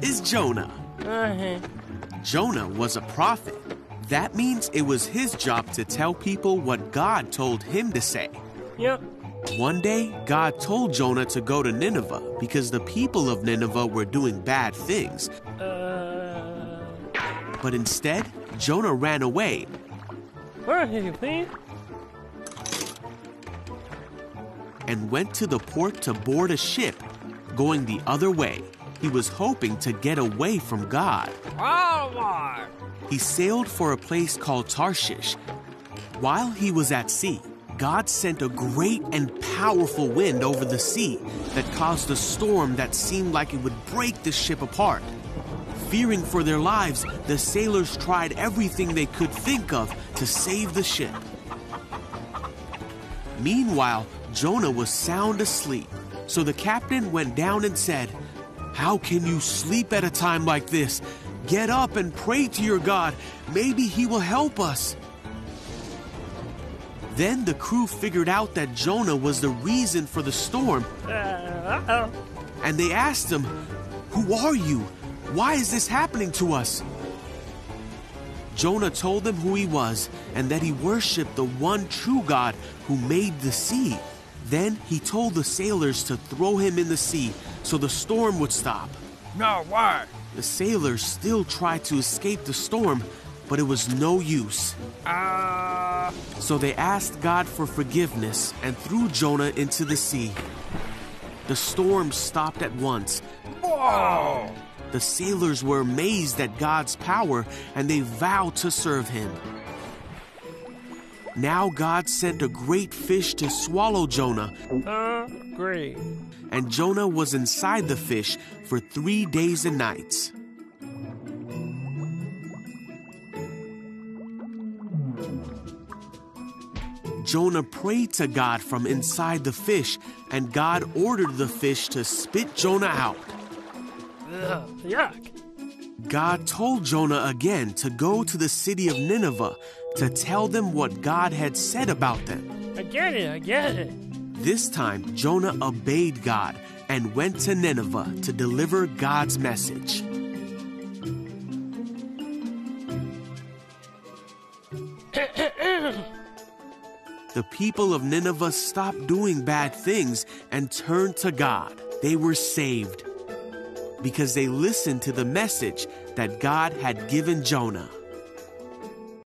is Jonah. Jonah was a prophet. That means it was his job to tell people what God told him to say. Yep. One day, God told Jonah to go to Nineveh because the people of Nineveh were doing bad things. But instead, Jonah ran away. Where are you, please? And went to the port to board a ship, going the other way. He was hoping to get away from God. He sailed for a place called Tarshish. While he was at sea, God sent a great and powerful wind over the sea that caused a storm that seemed like it would break the ship apart. Fearing for their lives, the sailors tried everything they could think of to save the ship. Meanwhile, Jonah was sound asleep, so the captain went down and said, "How can you sleep at a time like this? Get up and pray to your God. Maybe he will help us." Then the crew figured out that Jonah was the reason for the storm. And they asked him, "Who are you? Why is this happening to us?" Jonah told them who he was and that he worshipped the one true God who made the sea. Then he told the sailors to throw him in the sea so the storm would stop. No, why? The sailors still tried to escape the storm, but it was no use. So they asked God for forgiveness and threw Jonah into the sea. The storm stopped at once. Whoa! The sailors were amazed at God's power and they vowed to serve him. Now God sent a great fish to swallow Jonah. Great. And Jonah was inside the fish for 3 days and nights. Jonah prayed to God from inside the fish, and God ordered the fish to spit Jonah out. Yuck. God told Jonah again to go to the city of Nineveh to tell them what God had said about them. I get it. This time, Jonah obeyed God and went to Nineveh to deliver God's message. The people of Nineveh stopped doing bad things and turned to God. They were saved because they listened to the message that God had given Jonah.